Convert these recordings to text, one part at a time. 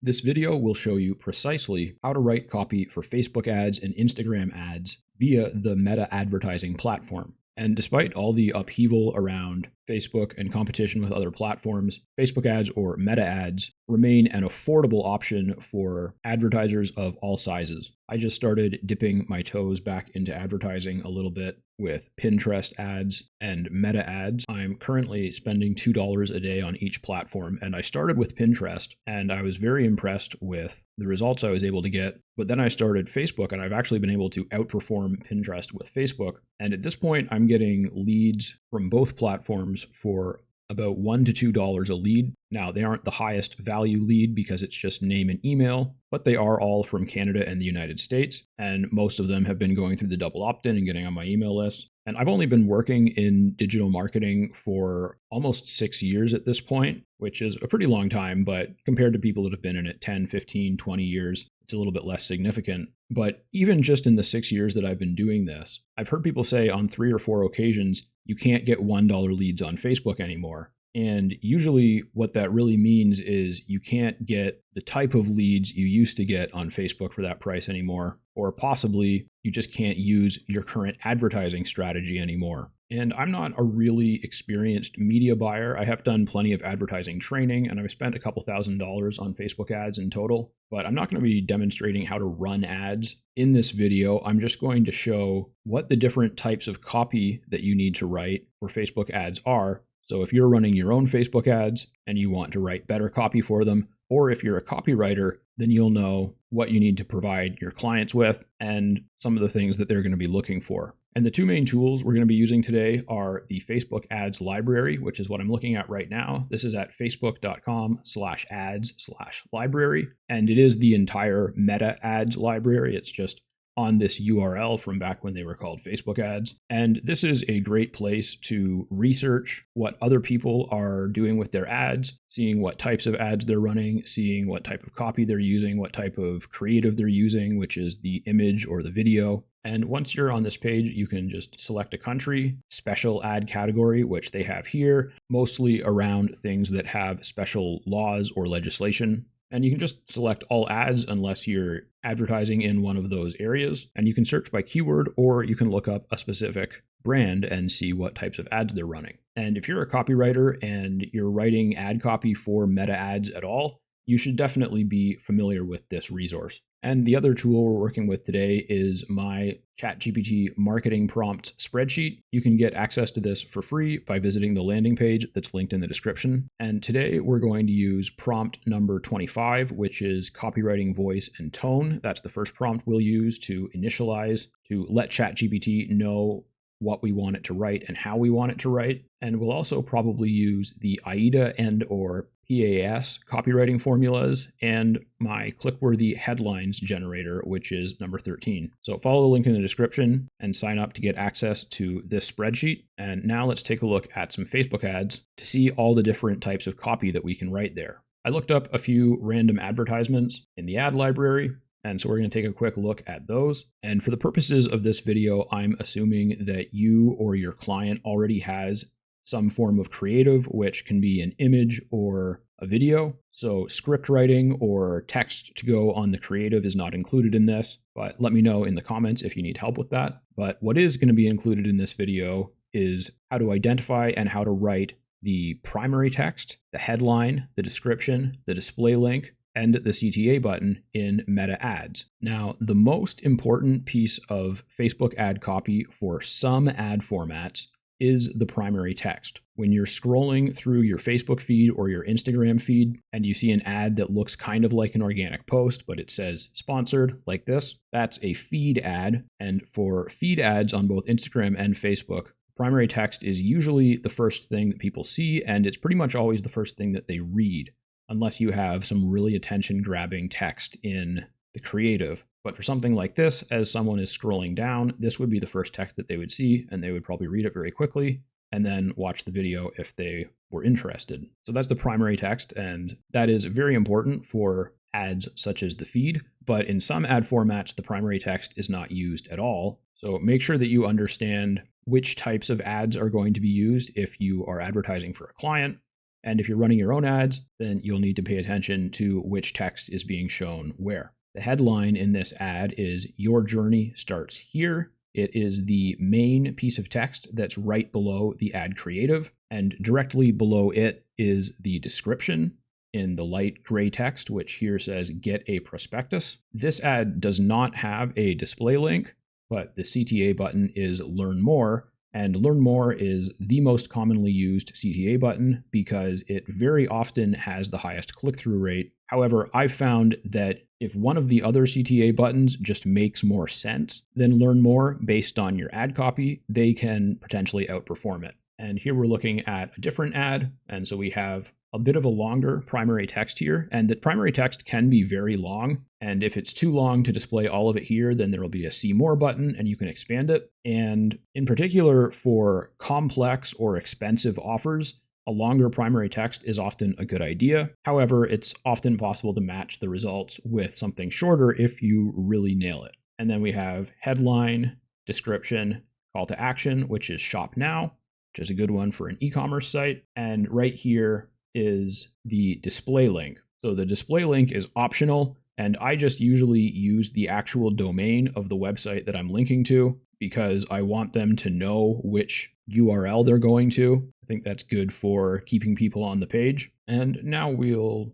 This video will show you precisely how to write copy for Facebook ads and Instagram ads via the Meta advertising platform. And despite all the upheaval around Facebook and competition with other platforms, Facebook ads or Meta ads remain an affordable option for advertisers of all sizes. I just started dipping my toes back into advertising a little bit with Pinterest ads and Meta ads. I'm currently spending $2 a day on each platform, and I started with Pinterest, and I was very impressed with the results I was able to get. But then I started Facebook, and I've actually been able to outperform Pinterest with Facebook. And at this point, I'm getting leads from both platforms for about $1 to $2 a lead. Now, they aren't the highest value lead because it's just name and email, but they are all from Canada and the United States. And most of them have been going through the double opt-in and getting on my email list. And I've only been working in digital marketing for almost 6 years at this point, which is a pretty long time, but compared to people that have been in it 10, 15, 20 years, it's a little bit less significant. But even just in the 6 years that I've been doing this, I've heard people say on 3 or 4 occasions, you can't get $1 leads on Facebook anymore. And usually what that really means is you can't get the type of leads you used to get on Facebook for that price anymore, or possibly you just can't use your current advertising strategy anymore. And I'm not a really experienced media buyer. I have done plenty of advertising training, and I've spent a couple $1,000s on Facebook ads in total, but I'm not going to be demonstrating how to run ads in this video. I'm just going to show what the different types of copy that you need to write for Facebook ads are. So if you're running your own Facebook ads and you want to write better copy for them, or if you're a copywriter, then you'll know what you need to provide your clients with and some of the things that they're going to be looking for. And the two main tools we're going to be using today are the Facebook ads library, which is what I'm looking at right now. This is at facebook.com/ads/library. And it is the entire Meta ads library. It's just on this URL from back when they were called Facebook ads. And this is a great place to research what other people are doing with their ads, seeing what types of ads they're running, seeing what type of copy they're using, what type of creative they're using, which is the image or the video. And once you're on this page, you can just select a country, special ad category, which they have here, mostly around things that have special laws or legislation. And you can just select all ads unless you're advertising in one of those areas. And you can search by keyword, or you can look up a specific brand and see what types of ads they're running. And if you're a copywriter and you're writing ad copy for Meta ads at all, you should definitely be familiar with this resource. And the other tool we're working with today is my ChatGPT marketing prompts spreadsheet. You can get access to this for free by visiting the landing page that's linked in the description. And today we're going to use prompt number 25, which is copywriting voice and tone. That's the first prompt we'll use to initialize, to let ChatGPT know what we want it to write and how we want it to write. And we'll also probably use the AIDA and or PAS copywriting formulas and my clickworthy headlines generator, which is number 13. So follow the link in the description and sign up to get access to this spreadsheet. And now let's take a look at some Facebook ads to see all the different types of copy that we can write there. I looked up a few random advertisements in the ad library, and so we're going to take a quick look at those. And for the purposes of this video, I'm assuming that you or your client already has some form of creative, which can be an image or a video. So script writing or text to go on the creative is not included in this, but let me know in the comments if you need help with that. But what is going to be included in this video is how to identify and how to write the primary text, the headline, the description, the display link, and the CTA button in Meta ads. Now, the most important piece of Facebook ad copy for some ad formats is the primary text. When you're scrolling through your Facebook feed or your Instagram feed and you see an ad that looks kind of like an organic post, but it says sponsored like this, that's a feed ad. And for feed ads on both Instagram and Facebook, primary text is usually the first thing that people see, and it's pretty much always the first thing that they read, unless you have some really attention-grabbing text in the creative. But for something like this, as someone is scrolling down, this would be the first text that they would see, and they would probably read it very quickly and then watch the video if they were interested. So that's the primary text, and that is very important for ads such as the feed. But in some ad formats, the primary text is not used at all. So make sure that you understand which types of ads are going to be used if you are advertising for a client, And if you're running your own ads, then you'll need to pay attention to which text is being shown where. The headline in this ad is "Your journey starts here." It is the main piece of text that's right below the ad creative, and directly below it is the description in the light gray text, which here says "Get a prospectus." This ad does not have a display link, but the CTA button is "Learn More," and "Learn More" is the most commonly used CTA button because it very often has the highest click-through rate. However, I've found that if one of the other CTA buttons just makes more sense than "Learn More" based on your ad copy, they can potentially outperform it. And here we're looking at a different ad, and so we have a bit of a longer primary text here, and that primary text can be very long, and if it's too long to display all of it here, then there will be a "See More" button and you can expand it. And in particular for complex or expensive offers, a longer primary text is often a good idea. However, it's often possible to match the results with something shorter if you really nail it. And then we have headline, description, call to action, which is "Shop Now," which is a good one for an e-commerce site. And right here is the display link. So the display link is optional, and I just usually use the actual domain of the website that I'm linking to because I want them to know which URL they're going to. I think that's good for keeping people on the page. And now we'll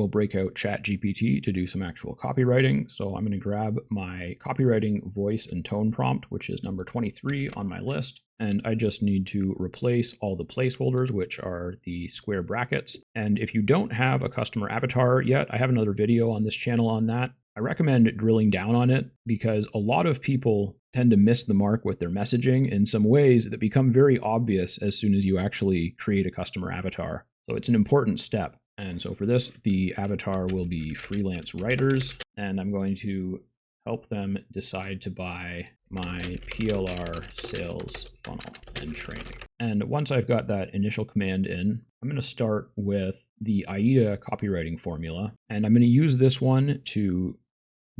break out ChatGPT to do some actual copywriting. So I'm going to grab my copywriting voice and tone prompt, which is number 23 on my list. And I just need to replace all the placeholders, which are the square brackets. And if you don't have a customer avatar yet, I have another video on this channel on that. I recommend drilling down on it because a lot of people tend to miss the mark with their messaging in some ways that become very obvious as soon as you actually create a customer avatar. So it's an important step. And so for this, the avatar will be freelance writers, and I'm going to help them decide to buy my PLR sales funnel and training. And once I've got that initial command in, I'm going to start with the AIDA copywriting formula, and I'm going to use this one to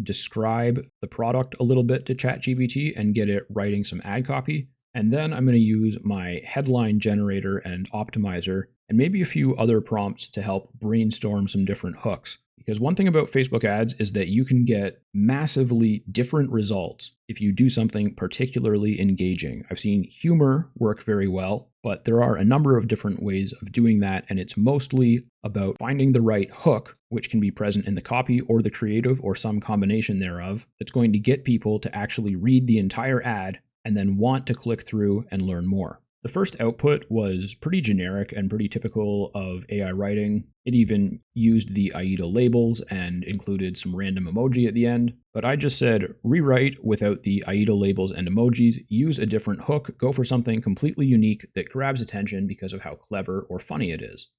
describe the product a little bit to ChatGPT and get it writing some ad copy. And then I'm going to use my headline generator and optimizer and maybe a few other prompts to help brainstorm some different hooks. Because one thing about Facebook ads is that you can get massively different results if you do something particularly engaging. I've seen humor work very well, but there are a number of different ways of doing that, and it's mostly about finding the right hook, which can be present in the copy or the creative or some combination thereof, that's going to get people to actually read the entire ad and then want to click through and learn more. The first output was pretty generic and pretty typical of AI writing. It even used the AIDA labels and included some random emoji at the end. But I just said, rewrite without the AIDA labels and emojis, use a different hook, go for something completely unique that grabs attention because of how clever or funny it is.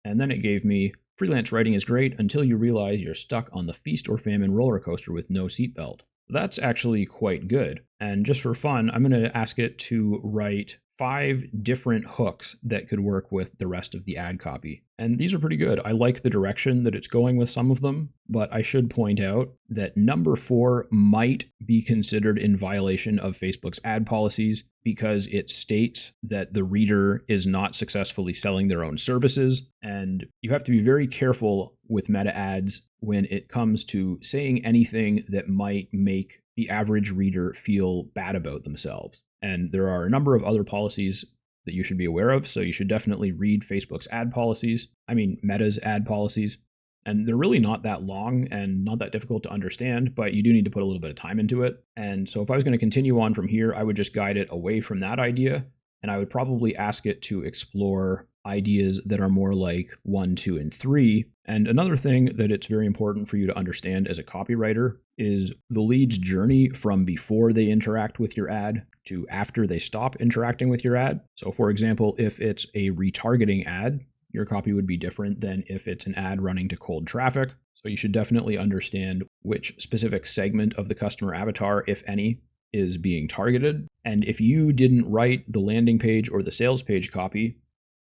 And then it gave me, freelance writing is great until you realize you're stuck on the feast or famine roller coaster with no seatbelt. That's actually quite good. And just for fun, I'm going to ask it to write 5 different hooks that could work with the rest of the ad copy. And these are pretty good. I like the direction that it's going with some of them, but I should point out that number 4 might be considered in violation of Facebook's ad policies because it states that the reader is not successfully selling their own services. And you have to be very careful with meta ads when it comes to saying anything that might make the average reader feel bad about themselves. And there are a number of other policies that you should be aware of, so you should definitely read Facebook's ad policies. I mean, Meta's ad policies. And they're really not that long and not that difficult to understand, but you do need to put a little bit of time into it. And so if I was going to continue on from here, I would just guide it away from that idea, and I would probably ask it to explore ideas that are more like 1, 2, and 3. And another thing that it's very important for you to understand as a copywriter is the lead's journey from before they interact with your ad to after they stop interacting with your ad. So for example, if it's a retargeting ad, your copy would be different than if it's an ad running to cold traffic. So you should definitely understand which specific segment of the customer avatar, if any, is being targeted. And if you didn't write the landing page or the sales page copy,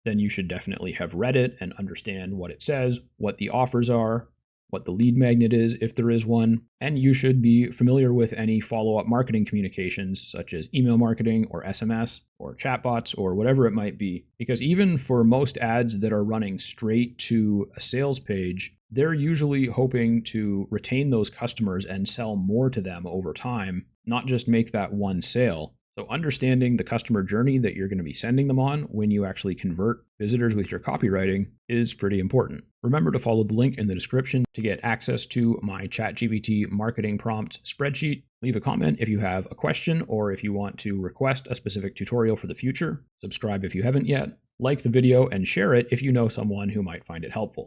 then you should definitely have read it and understand what it says, what the offers are, what the lead magnet is if there is one, and you should be familiar with any follow-up marketing communications such as email marketing or SMS or chatbots or whatever it might be. Because even for most ads that are running straight to a sales page, they're usually hoping to retain those customers and sell more to them over time, not just make that one sale. So understanding the customer journey that you're going to be sending them on when you actually convert visitors with your copywriting is pretty important. Remember to follow the link in the description to get access to my ChatGPT marketing prompt spreadsheet. Leave a comment if you have a question or if you want to request a specific tutorial for the future. Subscribe if you haven't yet. Like the video and share it if you know someone who might find it helpful.